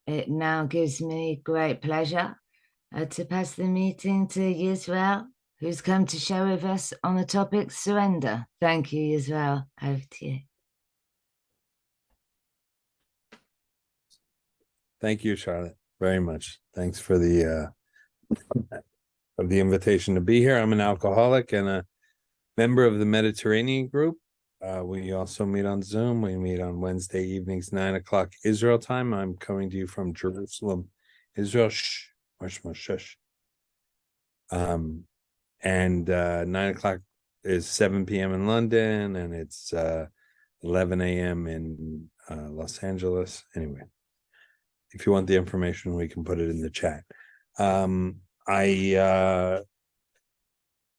It now gives me great pleasure to pass the meeting to YISRAEL, who's come to share with us on the topic surrender. Thank you, YISRAEL. Over to you. Thank you, Charlotte, very much. Thanks for the invitation to be here. I'm an alcoholic and a member of the Mediterranean group. We also meet on Zoom. We meet on Wednesday evenings, 9 o'clock Israel time. I'm coming to you from Jerusalem, Israel. Shh, shush. And 9 o'clock is 7 p.m. in London, and it's 11 a.m. in Los Angeles. Anyway, if you want the information, we can put it in the chat.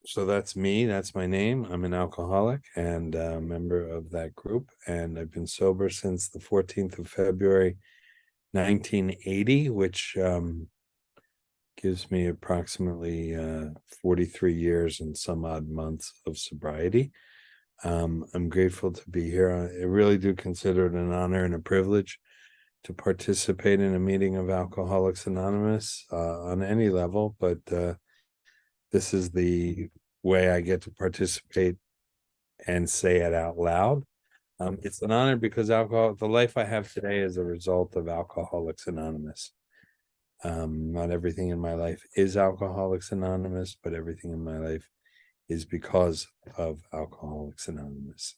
So that's me. That's my name. I'm an alcoholic and a member of that group. And I've been sober since the 14th of February, 1980, which gives me approximately 43 years and some odd months of sobriety. I'm grateful to be here. I really do consider it an honor and a privilege to participate in a meeting of Alcoholics Anonymous on any level, but this is the way I get to participate and say it out loud. It's an honor because the life I have today is a result of Alcoholics Anonymous. Not everything in my life is Alcoholics Anonymous, but everything in my life is because of Alcoholics Anonymous.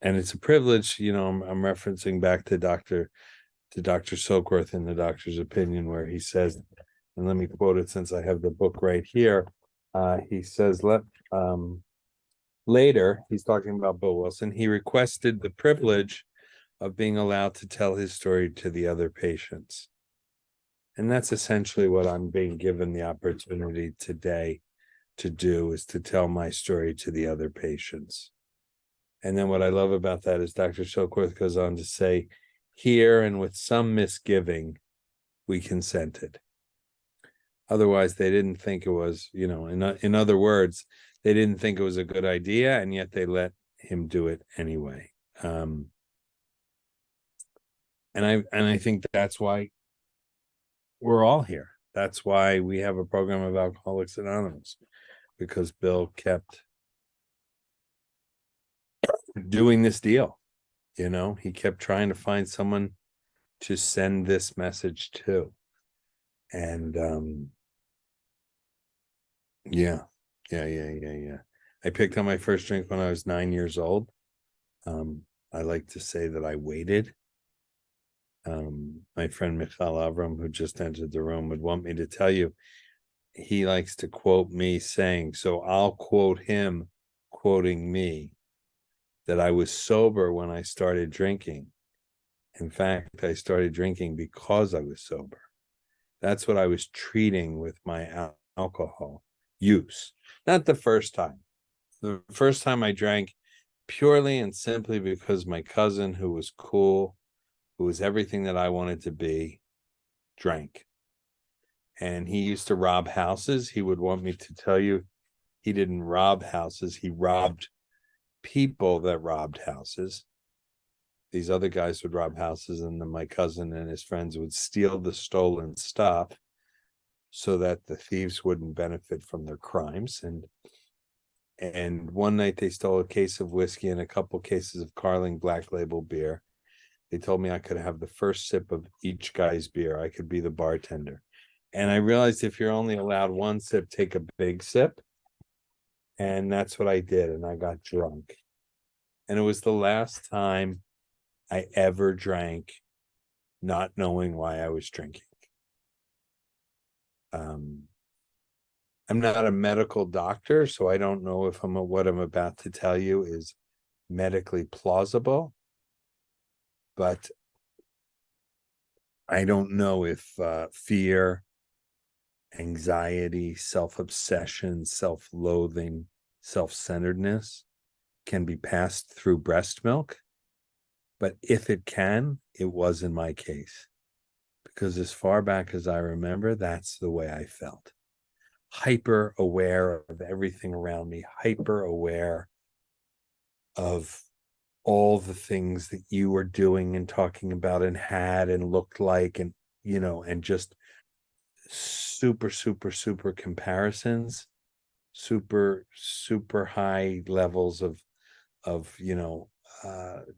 And it's a privilege, I'm referencing back to Dr. Silkworth in the Doctor's Opinion, where he says, and let me quote it since I have the book right here. He says, later, he's talking about Bill Wilson, he requested the privilege of being allowed to tell his story to the other patients. And that's essentially what I'm being given the opportunity today to do, is to tell my story to the other patients. And then what I love about that is Dr. Silkworth goes on to say, here and with some misgiving, we consented. Otherwise, they didn't think it was, in other words, they didn't think it was a good idea, and yet they let him do it anyway. And I think that's why we're all here. That's why we have a program of Alcoholics Anonymous, because Bill kept doing this deal. He kept trying to find someone to send this message to. And yeah. I picked up my first drink when I was 9 years old. I like to say that I waited. My friend Michal Avram, who just entered the room, would want me to tell you, he likes to quote me saying, so I'll quote him quoting me, that I was sober when I started drinking. In fact, I started drinking because I was sober. That's what I was treating with my alcohol use. Not the first time. The first time I drank purely and simply because my cousin, who was cool, who was everything that I wanted to be, drank. And he used to rob houses. He would want me to tell you he didn't rob houses. He robbed people that robbed houses. These other guys would rob houses, and then my cousin and his friends would steal the stolen stuff so that the thieves wouldn't benefit from their crimes. And one night they stole a case of whiskey and a couple cases of Carling Black Label beer. They told me I could have the first sip of each guy's beer. I could be the bartender. And I realized if you're only allowed one sip, take a big sip. And that's what I did. And I got drunk. And it was the last time I ever drank, not knowing why I was drinking. I'm not a medical doctor, so I don't know if what I'm about to tell you is medically plausible. But I don't know if fear, anxiety, self-obsession, self-loathing, self-centeredness can be passed through breast milk. But if it can, it was in my case. Because as far back as I remember, that's the way I felt. Hyper aware of everything around me, hyper aware of all the things that you were doing and talking about and had and looked like, and and just super, super, super comparisons, super, super high levels of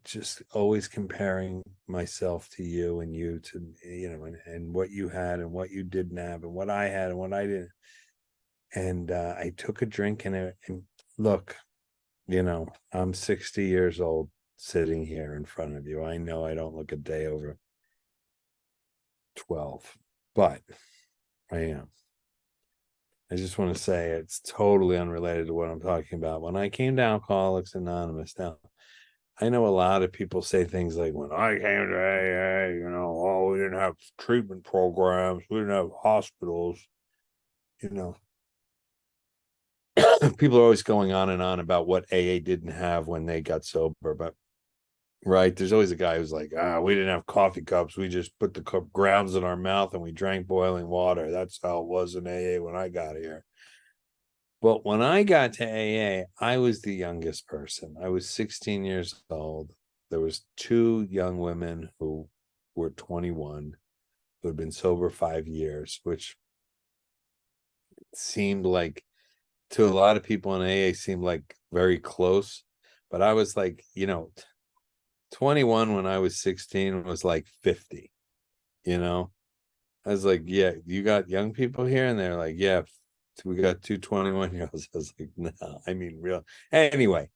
just always comparing myself to you and you to and what you had and what you didn't have and what I had and what I didn't. And I took a drink, and look, I'm 60 years old sitting here in front of you. I know I don't look a day over 12, but I am. I just want to say it's totally unrelated to what I'm talking about. When I came to Alcoholics Anonymous, now I know a lot of people say things like, when I came to AA, oh, we didn't have treatment programs, we didn't have hospitals, you know. People are always going on and on about what AA didn't have when they got sober, but right, there's always a guy who's like, we didn't have coffee cups, we just put the grounds in our mouth and we drank boiling water. That's how it was in AA when I got here. Well, when I got to AA, I was the youngest person. I was 16 years old. There was two young women who were 21 who had been sober 5 years, which seemed like, to a lot of people in AA, seemed like very close. But I was like, 21 when I was 16 was like 50, you know? I was like, yeah, you got young people here? And they're like, yeah, we got two 21-year-olds. I was like, no, I mean, real. Anyway,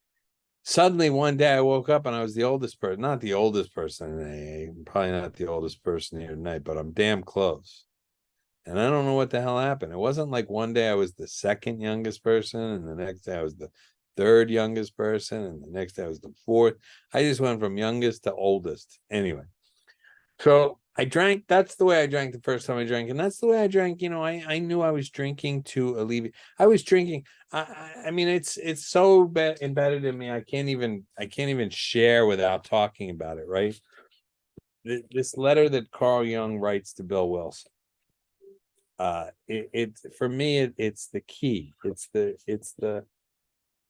suddenly one day I woke up and I was the oldest person, not the oldest person in AA, probably not the oldest person here tonight, but I'm damn close. And I don't know what the hell happened. It wasn't like one day I was the second youngest person, and the next day I was the third youngest person, and the next day I was the fourth. I just went from youngest to oldest. Anyway, so I drank. That's the way I drank the first time I drank, and that's the way I drank. I knew I was drinking to alleviate. I was drinking. I mean, it's so embedded in me. I can't even share without talking about it. Right. This letter that Carl Jung writes to Bill Wilson. It for me, it's the key. It's the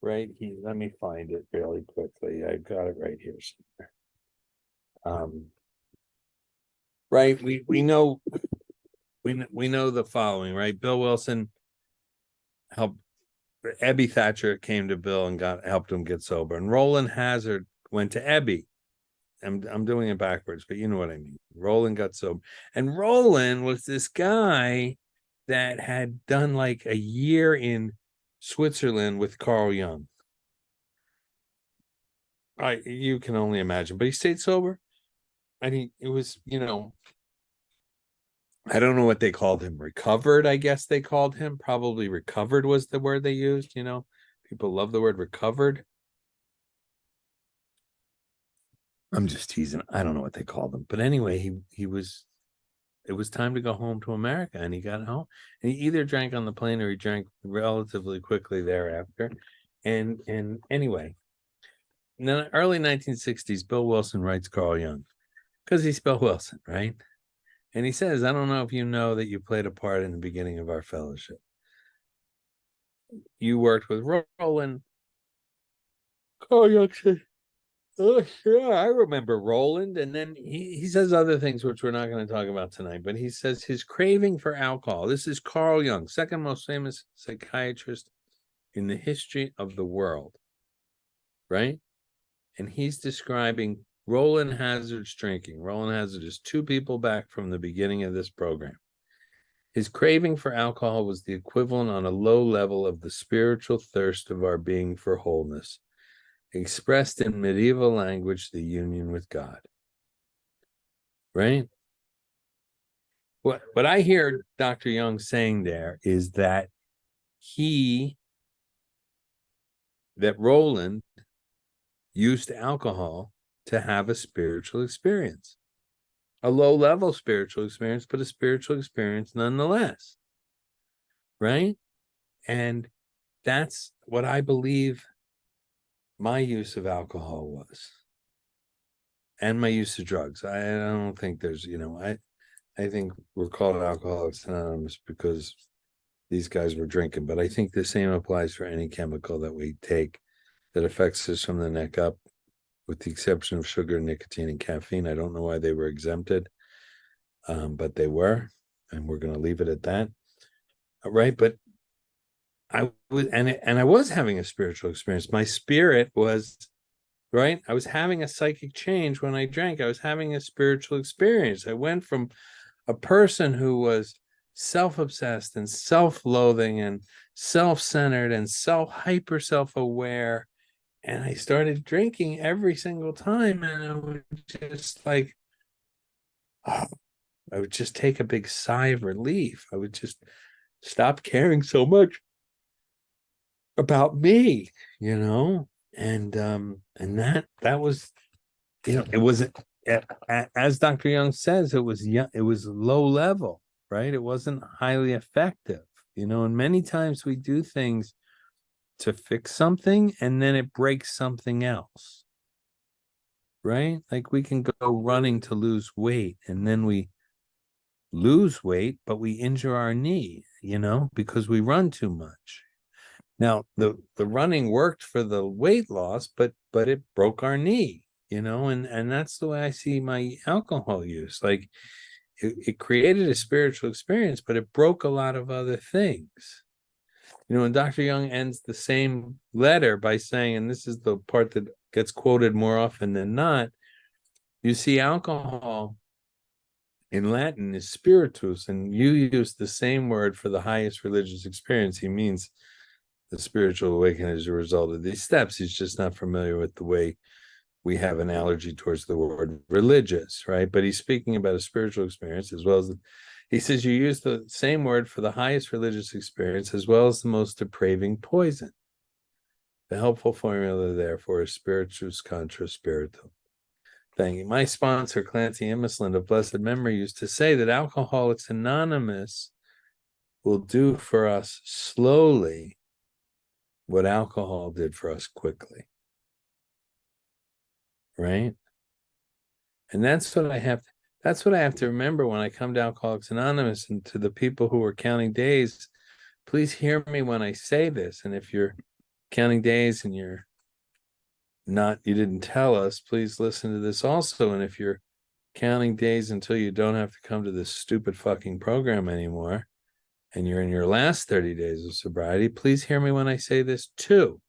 right. Let me find it really quickly. I got it right here somewhere. Right. We know we know the following, right? Bill Wilson helped. Ebby Thatcher came to Bill and helped him get sober, and Roland Hazard went to Ebby. I'm doing it backwards, but you know what I mean. Roland got sober, and Roland was this guy that had done like a year in Switzerland with Carl Jung. You can only imagine, but he stayed sober, and it was, I don't know what they called him. Recovered, I guess they called him. Probably recovered was the word they used. People love the word recovered. I'm just teasing. I don't know what they called him, but anyway, he was. It was time to go home to America, and he got home. And he either drank on the plane or he drank relatively quickly thereafter. And anyway, in the early 1960s, Bill Wilson writes Carl Jung because he's Bill Wilson, right? And he says, I don't know if you know that you played a part in the beginning of our fellowship. You worked with Roland. Carl Jung said, oh, sure, I remember Roland. And then he says other things, which we're not going to talk about tonight, but he says his craving for alcohol. This is Carl Jung, second most famous psychiatrist in the history of the world, right? And he's describing Roland Hazard's drinking. Roland Hazard is two people back from the beginning of this program. His craving for alcohol was the equivalent on a low level of the spiritual thirst of our being for wholeness, expressed in medieval language, the union with God. Right? What I hear Dr. Jung saying there is that Roland used alcohol to have a spiritual experience, a low-level spiritual experience, but a spiritual experience nonetheless, right? And that's what I believe my use of alcohol was, and my use of drugs. I don't think there's, I think we're called Alcoholics Anonymous because these guys were drinking, but I think the same applies for any chemical that we take that affects us from the neck up. with the exception of sugar, nicotine, and caffeine. I don't know why they were exempted, but they were, and we're going to leave it at that. Right. But I was, and I was having a spiritual experience. My spirit was, right. I was having a psychic change when I drank. I was having a spiritual experience. I went from a person who was self-obsessed and self-loathing and self-centered and hyper self-aware, and I started drinking every single time, and I would just like, oh, I would just take a big sigh of relief. I would just stop caring so much about me, and that was, it wasn't, as Dr. Young says, it was low level, right? It wasn't highly effective, and many times we do things to fix something and then it breaks something else, right? Like we can go running to lose weight and then we lose weight, but we injure our knee, because we run too much. Now, the running worked for the weight loss, but it broke our knee, and that's the way I see my alcohol use. Like it created a spiritual experience, but it broke a lot of other things. And Dr. Young ends the same letter by saying, and this is the part that gets quoted more often than not, you see, alcohol in Latin is spiritus, and you use the same word for the highest religious experience. He means the spiritual awakening as a result of these steps. He's just not familiar with the way we have an allergy towards the word religious, right? But he's speaking about a spiritual experience as well as he says you use the same word for the highest religious experience as well as the most depraving poison. The helpful formula, therefore, is spiritus contra spiritum. Thank you. My sponsor, Clancy Emerson of blessed memory, used to say that Alcoholics Anonymous will do for us slowly what alcohol did for us quickly. Right? And that's what I have to remember when I come to Alcoholics Anonymous, and to the people who are counting days, please hear me when I say this. And if you're counting days and you didn't tell us, please listen to this also. And if you're counting days until you don't have to come to this stupid fucking program anymore, and you're in your last 30 days of sobriety, please hear me when I say this too.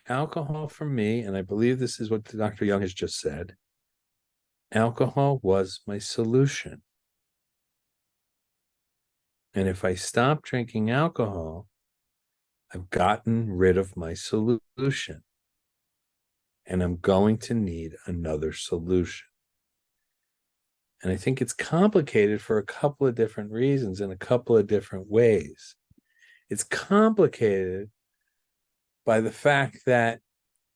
Alcohol for me, and I believe this is what Dr. Young has just said, alcohol was my solution. And if I stop drinking alcohol, I've gotten rid of my solution. And I'm going to need another solution. And I think it's complicated for a couple of different reasons in a couple of different ways. It's complicated by the fact that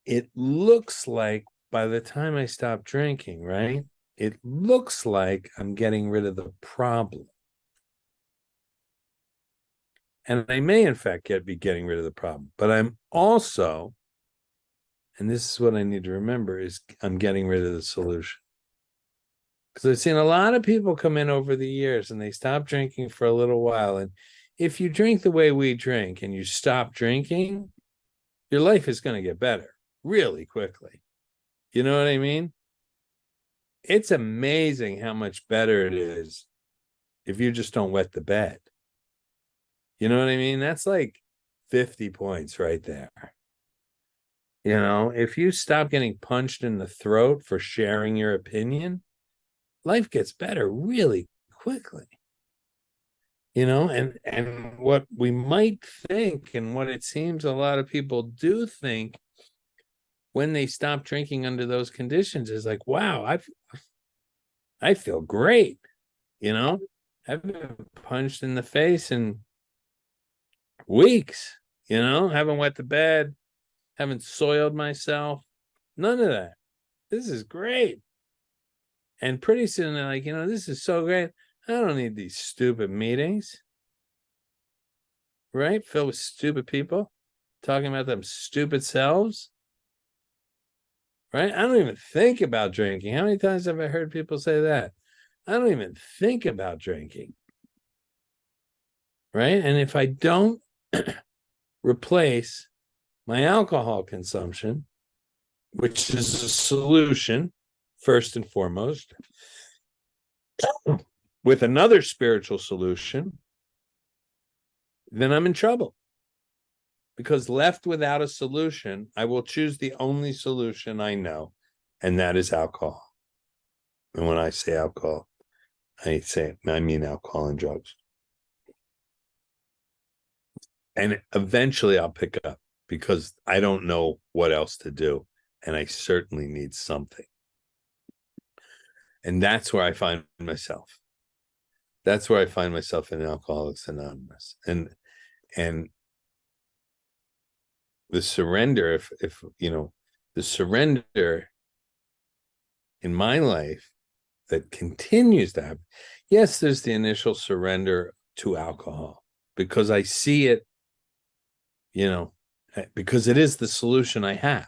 it looks like by the time I stop drinking, right, it looks like I'm getting rid of the problem. And I may, in fact, be getting rid of the problem. But I'm also, and this is what I need to remember, is I'm getting rid of the solution. Because I've seen a lot of people come in over the years and they stop drinking for a little while. And if you drink the way we drink and you stop drinking, your life is going to get better really quickly. You know what I mean? It's amazing how much better it is if you just don't wet the bed. You know what I mean? That's like 50 points right there. If you stop getting punched in the throat for sharing your opinion, life gets better really quickly. And what we might think, and what it seems a lot of people do think when they stop drinking under those conditions, is like, wow, I feel great. I've been punched in the face in weeks, haven't wet the bed, haven't soiled myself, none of that. This is great. And pretty soon they're like, this is so great. I don't need these stupid meetings, right? Filled with stupid people talking about them stupid selves, right? I don't even think about drinking. How many times have I heard people say that? I don't even think about drinking, right? And if I don't replace my alcohol consumption, which is a solution, first and foremost, with another spiritual solution, then I'm in trouble. Because left without a solution, I will choose the only solution I know, and that is alcohol. And when I say alcohol, I mean alcohol and drugs. And eventually I'll pick up because I don't know what else to do. And I certainly need something. And that's where I find myself. That's where I find myself in Alcoholics Anonymous. And the surrender, if the surrender in my life that continues to happen. Yes, there's the initial surrender to alcohol because I see it, because it is the solution I have.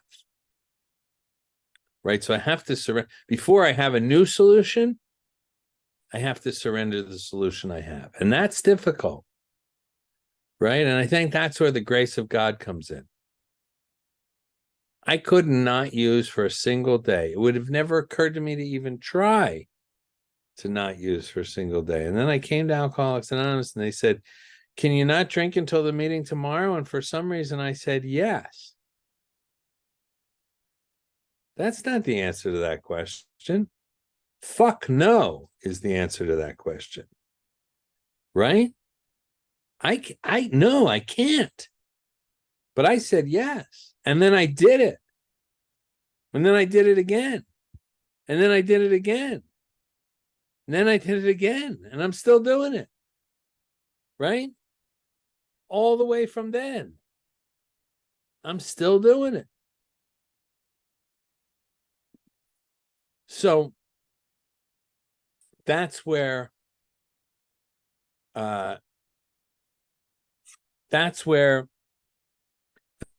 Right. So I have to surrender. Before I have a new solution, I have to surrender the solution I have. And that's difficult. Right. And I think that's where the grace of God comes in. I could not use for a single day. It would have never occurred to me to even try to not use for a single day. And then I came to Alcoholics Anonymous and they said, can you not drink until the meeting tomorrow? And for some reason I said, yes. That's not the answer to that question. Fuck no is the answer to that question. Right? No, I can't. But I said yes. And then I did it. And then I did it again. And then I did it again. And then I did it again. And I'm still doing it. Right? All the way from then. I'm still doing it. So that's where the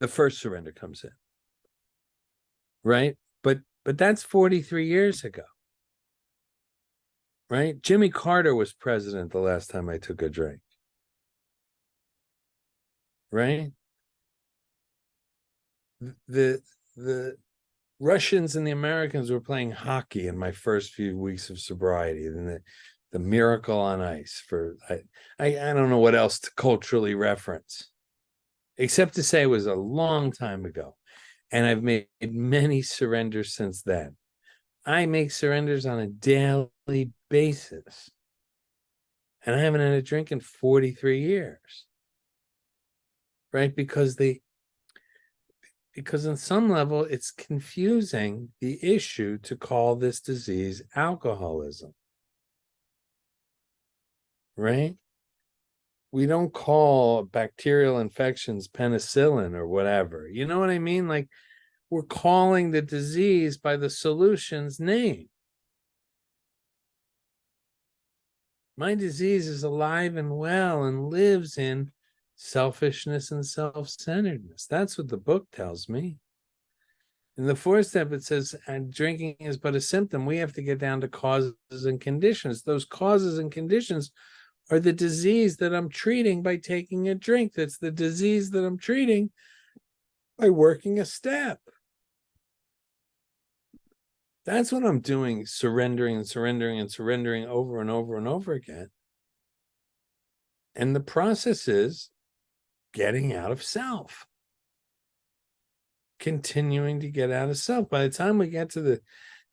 first surrender comes in. Right? But that's 43 years ago. Right? Jimmy Carter was president the last time I took a drink. Right? The Russians and the Americans were playing hockey in my first few weeks of sobriety. And the Miracle on Ice I don't know what else to culturally reference, except to say it was a long time ago. And I've made many surrenders since then. I make surrenders on a daily basis. And I haven't had a drink in 43 years. Right? Because on some level, it's confusing the issue to call this disease alcoholism. Right? We don't call bacterial infections penicillin or whatever. You know what I mean? Like, we're calling the disease by the solution's name. My disease is alive and well and lives in selfishness and self-centeredness. That's what the book tells me. In the fourth step, it says, and drinking is but a symptom. We have to get down to causes and conditions. Those causes and conditions are the disease that I'm treating by taking a drink. That's the disease that I'm treating by working a step. That's what I'm doing, surrendering and surrendering and surrendering over and over and over again. And the process is getting out of self. Continuing to get out of self. By the time we get to the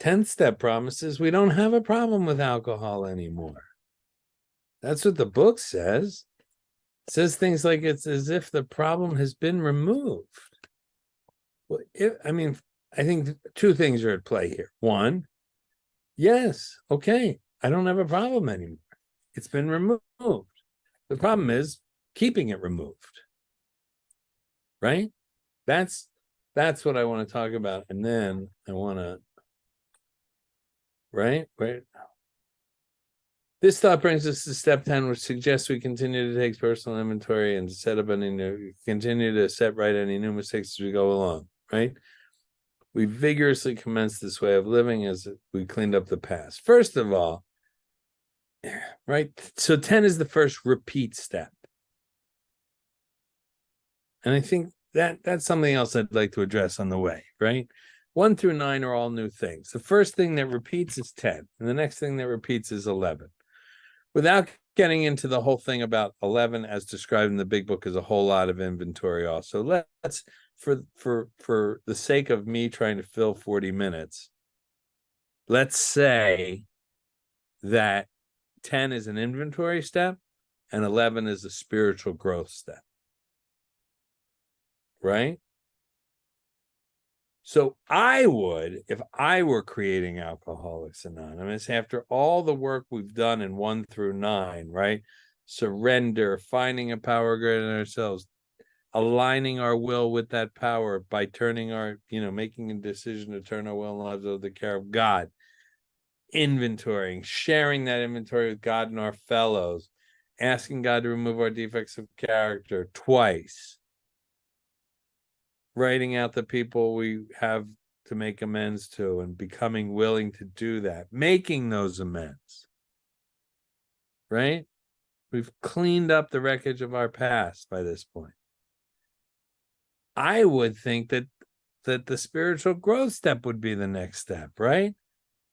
10th step promises, we don't have a problem with alcohol anymore. That's what the book says. It says things like it's as if the problem has been removed. Well, I think two things are at play here. One, yes, okay, I don't have a problem anymore. It's been removed. The problem is keeping it removed. Right? That's what I want to talk about. And then I want to, right? This thought brings us to step 10, which suggests we continue to take personal inventory and continue to set right any new mistakes as we go along, right? We vigorously commenced this way of living as we cleaned up the past. First of all, right? So 10 is the first repeat step. And I think that's something else I'd like to address on the way, right? 1 through 9 are all new things. The first thing that repeats is 10, and the next thing that repeats is 11. Without getting into the whole thing about 11 as described in the big book is a whole lot of inventory also. Let's, for the sake of me trying to fill 40 minutes, let's say that 10 is an inventory step and 11 is a spiritual growth step, right? So I would, if I were creating Alcoholics Anonymous, after all the work we've done in 1 through 9, right? Surrender, finding a power greater than ourselves, aligning our will with that power by turning our, making a decision to turn our will and lives over the care of God, inventorying, sharing that inventory with God and our fellows, asking God to remove our defects of character twice, writing out the people we have to make amends to and becoming willing to do that, making those amends, right? We've cleaned up the wreckage of our past by this point. I would think that the spiritual growth step would be the next step, right?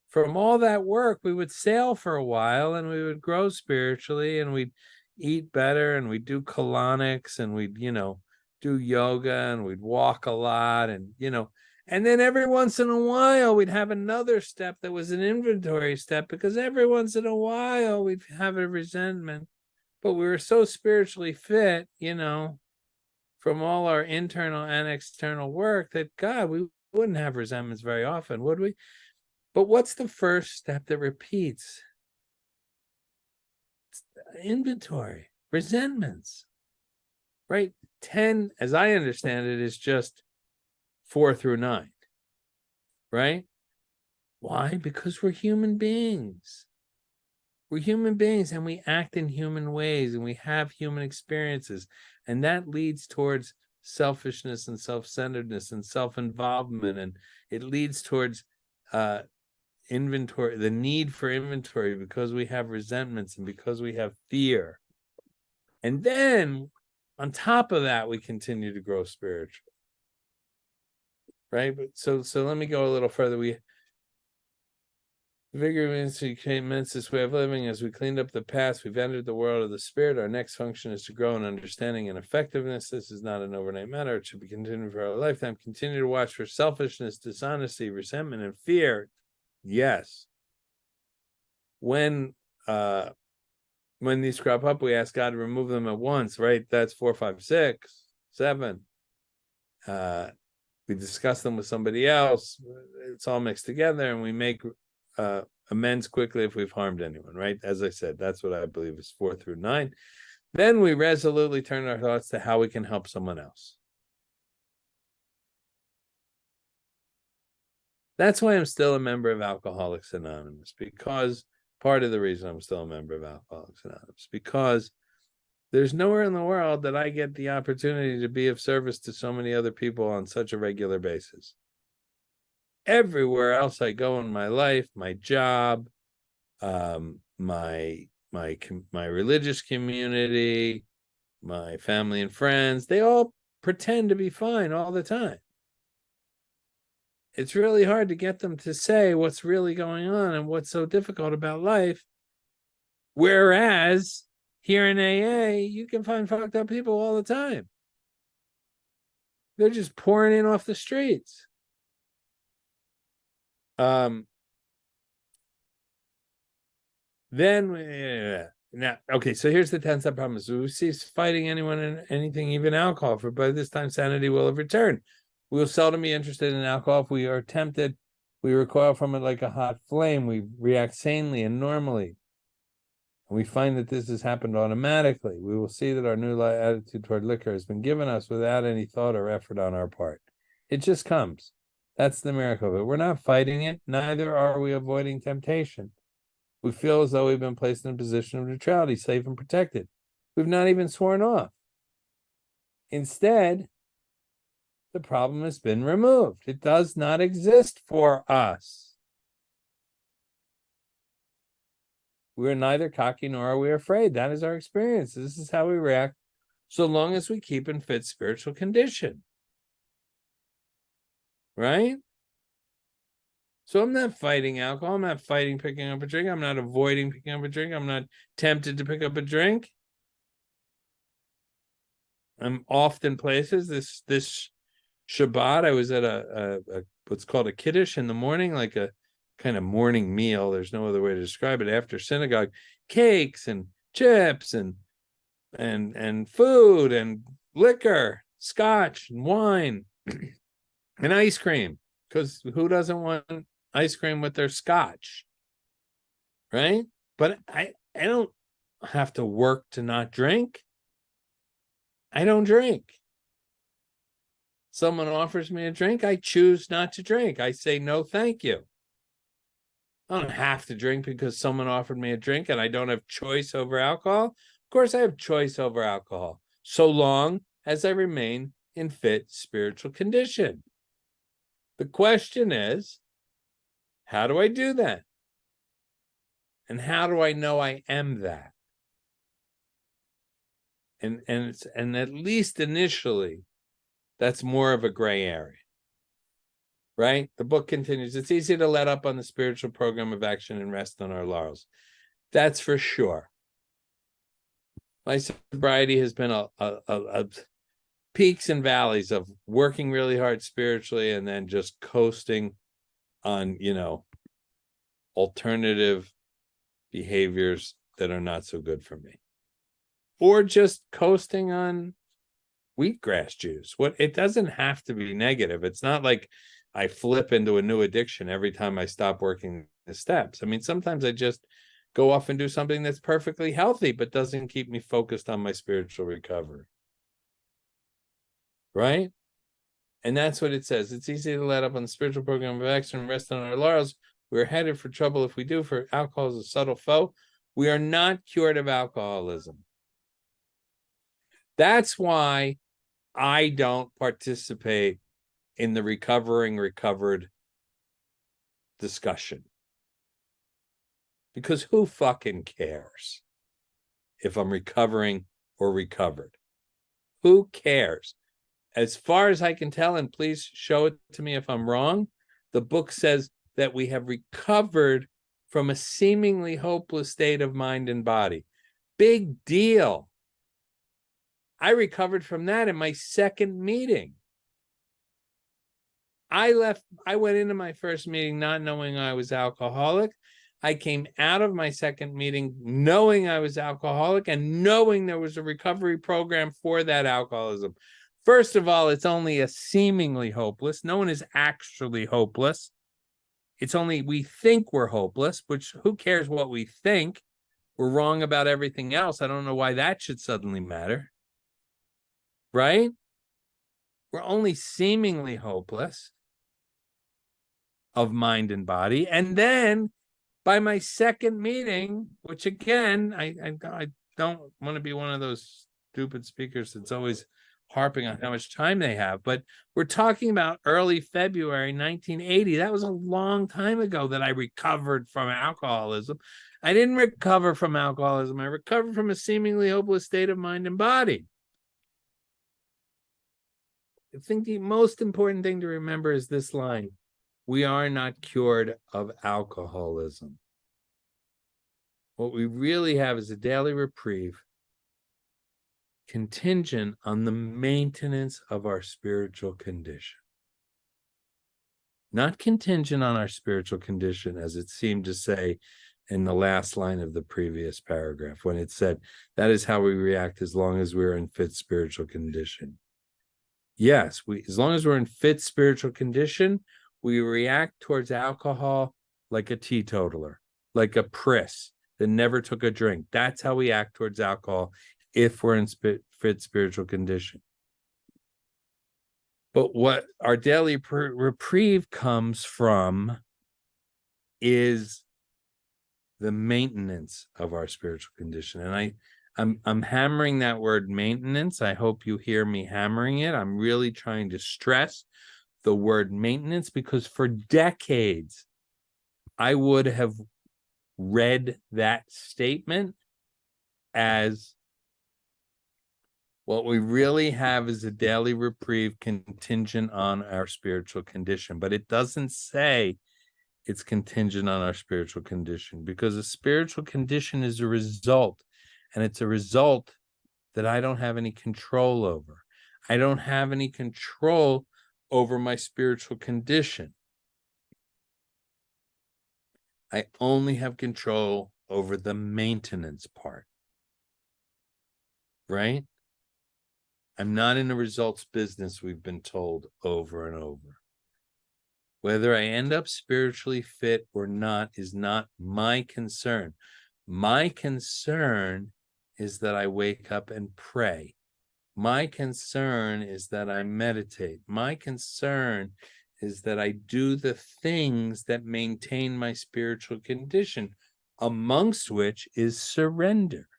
From all that work, we would sail for a while and we would grow spiritually and we'd eat better and we'd do colonics and we'd, do yoga and we'd walk a lot and, and then every once in a while we'd have another step that was an inventory step because every once in a while we'd have a resentment, but we were so spiritually fit, from all our internal and external work that God, we wouldn't have resentments very often, would we? But what's the first step that repeats? Inventory, resentments, right? 10, as I understand it, is just 4 through 9, right? Why? Because we're human beings. We're human beings and we act in human ways and we have human experiences. And that leads towards selfishness and self-centeredness and self-involvement. And it leads towards inventory, the need for inventory because we have resentments and because we have fear. And then on top of that, we continue to grow spiritually. Right? But so let me go a little further. We vigorously commence this way of living. As we cleaned up the past, we've entered the world of the spirit. Our next function is to grow in understanding and effectiveness. This is not an overnight matter. It should be continued for our lifetime. Continue to watch for selfishness, dishonesty, resentment, and fear. Yes. When these crop up, we ask God to remove them at once, right? That's 4, 5, 6, 7. We discuss them with somebody else. It's all mixed together, and we make amends quickly if we've harmed anyone, right? As I said, that's what I believe is 4 through 9. Then we resolutely turn our thoughts to how we can help someone else. That's why I'm still a member of Alcoholics Anonymous, because part of the reason I'm still a member of Alcoholics Anonymous, because there's nowhere in the world that I get the opportunity to be of service to so many other people on such a regular basis. Everywhere else I go in my life, my job, my religious community, my family and friends, they all pretend to be fine all the time. It's really hard to get them to say what's really going on and what's so difficult about life. Whereas here in AA, you can find fucked up people all the time. They're just pouring in off the streets. Now, okay, so here's the 10-step promise. We cease fighting anyone in anything, even alcohol, for by this time sanity will have returned. We will seldom be interested in alcohol. If we are tempted, we recoil from it like a hot flame. We react sanely and normally. And we find that this has happened automatically. We will see that our new attitude toward liquor has been given us without any thought or effort on our part. It just comes. That's the miracle of it. We're not fighting it. Neither are we avoiding temptation. We feel as though we've been placed in a position of neutrality, safe and protected. We've not even sworn off. Instead, the problem has been removed. It does not exist for us. We're neither cocky nor are we afraid. That is our experience. This is how we react so long as we keep in fit spiritual condition. right? So I'm not fighting alcohol. I'm not fighting picking up a drink. I'm not avoiding picking up a drink. I'm not tempted to pick up a drink. I'm often places. This Shabbat, I was at a what's called a kiddush in the morning, like a kind of morning meal. There's no other way to describe it. After synagogue, cakes and chips and food and liquor, scotch and wine and ice cream. Because who doesn't want ice cream with their scotch, right? But I don't have to work to not drink. I don't drink. Someone offers me a drink, I choose not to drink. I say no, thank you. I don't have to drink because someone offered me a drink and I don't have choice over alcohol. Of course, I have choice over alcohol, so long as I remain in fit spiritual condition. The question is, how do I do that? And how do I know I am that? And at least initially, that's more of a gray area. Right? The book continues. It's easy to let up on the spiritual program of action and rest on our laurels. That's for sure. My sobriety has been a peaks and valleys of working really hard spiritually and then just coasting on, alternative behaviors that are not so good for me. Or just coasting on wheatgrass juice. It doesn't have to be negative. It's not like I flip into a new addiction every time I stop working the steps. I mean, sometimes I just go off and do something that's perfectly healthy, but doesn't keep me focused on my spiritual recovery. Right? And that's what it says. It's easy to let up on the spiritual program of action and rest on our laurels. We're headed for trouble if we do, for alcohol is a subtle foe. We are not cured of alcoholism. That's why I don't participate in the recovered discussion. Because who fucking cares if I'm recovering or recovered? Who cares? As far as I can tell, and please show it to me if I'm wrong, the book says that we have recovered from a seemingly hopeless state of mind and body. Big deal. I recovered from that in my second meeting. I went into my first meeting not knowing I was alcoholic. I came out of my second meeting knowing I was alcoholic and knowing there was a recovery program for that alcoholism. First of all, it's only a seemingly hopeless. No one is actually hopeless. It's only we think we're hopeless, which who cares what we think? We're wrong about everything else. I don't know why that should suddenly matter. Right? We're only seemingly hopeless of mind and body. And then by my second meeting, which again, I don't want to be one of those stupid speakers that's always harping on how much time they have, but we're talking about early February 1980. That was a long time ago that I recovered from alcoholism. I didn't recover from alcoholism. I recovered from a seemingly hopeless state of mind and body. I think the most important thing to remember is this line: we are not cured of alcoholism. What we really have is a daily reprieve contingent on the maintenance of our spiritual condition. Not contingent on our spiritual condition, as it seemed to say in the last line of the previous paragraph, when it said, that is how we react as long as we're in fit spiritual condition. Yes, as long as we're in fit spiritual condition, we react towards alcohol like a teetotaler, like a priss that never took a drink. That's how we act towards alcohol if we're in fit spiritual condition. But what our daily reprieve comes from is the maintenance of our spiritual condition. And I'm hammering that word maintenance. I hope you hear me hammering it. I'm really trying to stress the word maintenance because for decades, I would have read that statement as What we really have is a daily reprieve contingent on our spiritual condition, but it doesn't say it's contingent on our spiritual condition, because a spiritual condition is a result, and it's a result that I don't have any control over. I don't have any control over my spiritual condition. I only have control over the maintenance part, right? I'm not in a results business, we've been told over and over. Whether I end up spiritually fit or not is not my concern. My concern is that I wake up and pray. My concern is that I meditate. My concern is that I do the things that maintain my spiritual condition, amongst which is surrender.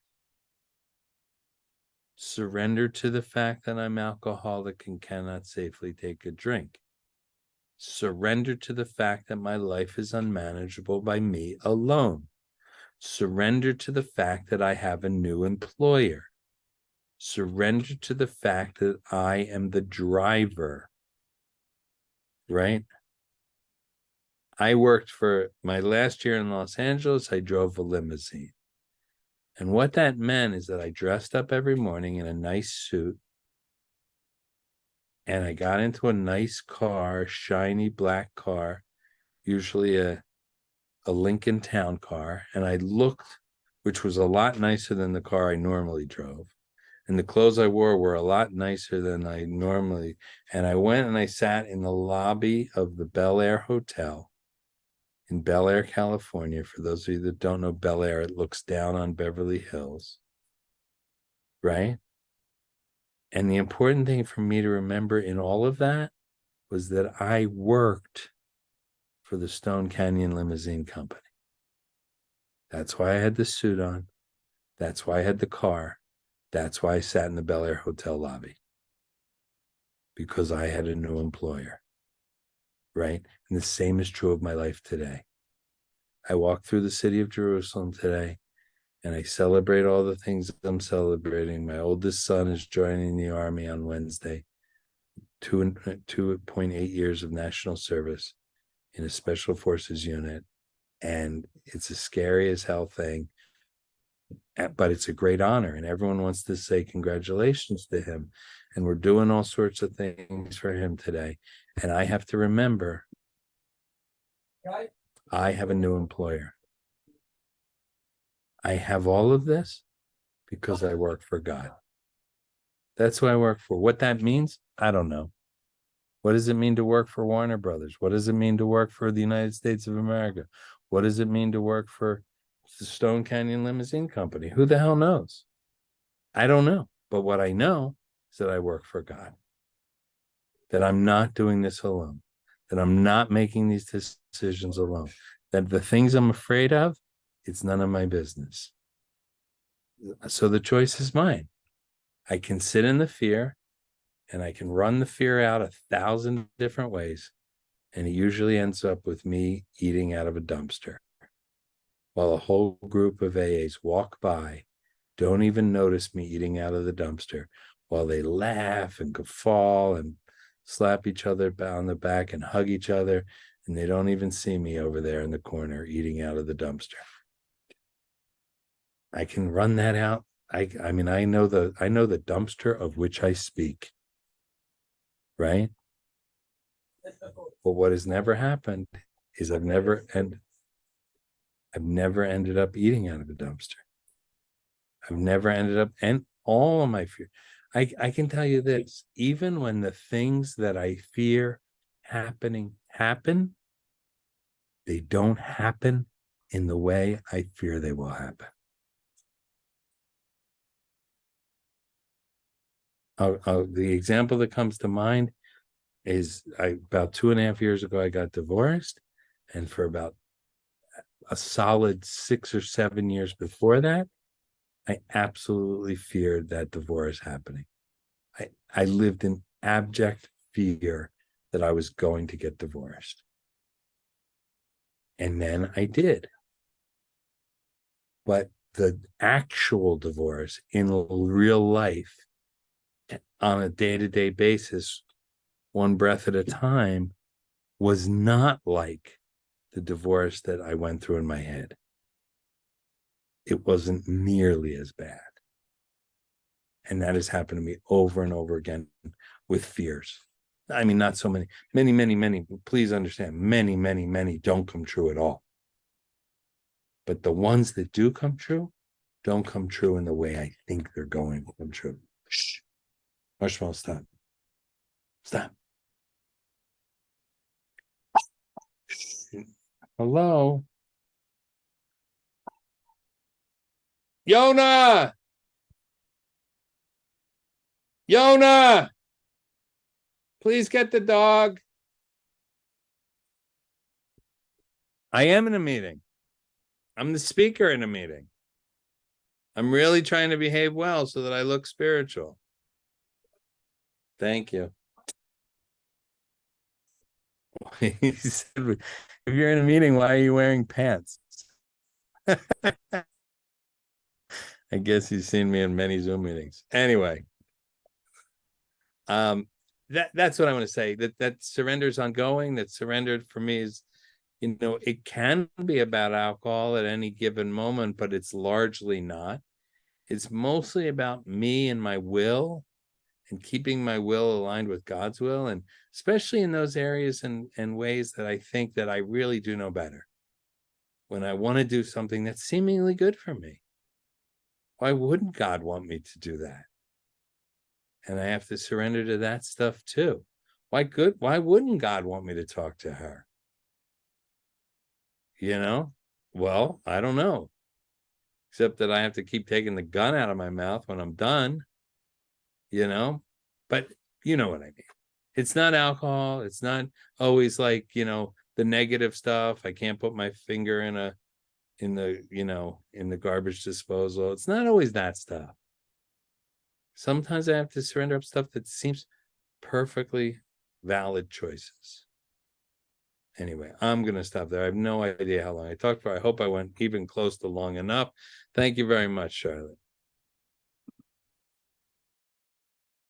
Surrender to the fact that I'm alcoholic and cannot safely take a drink. Surrender to the fact that my life is unmanageable by me alone. Surrender to the fact that I have a new employer. Surrender to the fact that I am the driver, right? I worked for my last year in Los Angeles, I drove a limousine. And what that meant is that I dressed up every morning in a nice suit, and I got into a nice car, shiny black car, usually a Lincoln Town car, and I looked, which was a lot nicer than the car I normally drove. And the clothes I wore were a lot nicer than I normally. And I went and I sat in the lobby of the Bel Air Hotel in Bel Air, California. For those of you that don't know Bel Air, it looks down on Beverly Hills, right? And the important thing for me to remember in all of that was that I worked for the Stone Canyon Limousine Company. That's why I had the suit on. That's why I had the car. That's why I sat in the Bel Air Hotel lobby. Because I had a new employer, right? And the same is true of my life today. I walk through the city of Jerusalem today, and I celebrate all the things I'm celebrating. My oldest son is joining the Army on Wednesday, 2.8 years of national service in a special forces unit. And it's a scary as hell thing, but it's a great honor. And everyone wants to say congratulations to him. And we're doing all sorts of things for him today. And I have to remember, I have a new employer. I have all of this because I work for God. That's who I work for. What that means, I don't know. What does it mean to work for Warner Brothers? What does it mean to work for the United States of America? What does it mean to work for the Stone Canyon Limousine Company? Who the hell knows? I don't know. But what I know is that I work for God, that I'm not doing this alone, that I'm not making these decisions alone, that the things I'm afraid of, it's none of my business. So the choice is mine. I can sit in the fear, and I can run the fear out 1,000 different ways. And it usually ends up with me eating out of a dumpster while a whole group of AAs walk by, don't even notice me eating out of the dumpster, while they laugh and guffaw and slap each other on the back and hug each other, and they don't even see me over there in the corner eating out of the dumpster. I can run that out. I mean, I know the dumpster of which I speak, right? But what has never happened is I've never ended up eating out of a dumpster. I've never ended up, and all of my fear. I can tell you this, even when the things that I fear happen, they don't happen in the way I fear they will happen. The example that comes to mind is about 2.5 years ago, I got divorced. And for about a solid 6 or 7 years before that, I absolutely feared that divorce happening. I lived in abject fear that I was going to get divorced. And then I did. But the actual divorce in real life on a day-to-day basis, one breath at a time, was not like the divorce that I went through in my head. It wasn't nearly as bad. And that has happened to me over and over again with fears. I mean, not so many, many, please understand, many don't come true at all. But the ones that do come true don't come true in the way I think they're going to come true. Shh. Marshmallow, stop. Stop. Hello? Yona! Yona! Please get the dog. I am in a meeting. I'm the speaker in a meeting. I'm really trying to behave well so that I look spiritual. Thank you. He said, if you're in a meeting, why are you wearing pants? I guess he's seen me in many Zoom meetings. Anyway, that's what I want to say. That surrender is ongoing. That surrender for me is, it can be about alcohol at any given moment, but it's largely not. It's mostly about me and my will, and keeping my will aligned with God's will, and especially in those areas and ways that I think that I really do know better. When I want to do something that's seemingly good for me, why wouldn't God want me to do that? And I have to surrender to that stuff too. Why wouldn't God want me to talk to her? Well, I don't know. Except that I have to keep taking the gun out of my mouth when I'm done, but you know what I mean. It's not alcohol. It's not always like, the negative stuff. I can't put my finger in the garbage disposal. It's not always that stuff. Sometimes I have to surrender up stuff that seems perfectly valid choices. Anyway, I'm going to stop there. I have no idea how long I talked for. I hope I went even close to long enough. Thank you very much, Charlotte.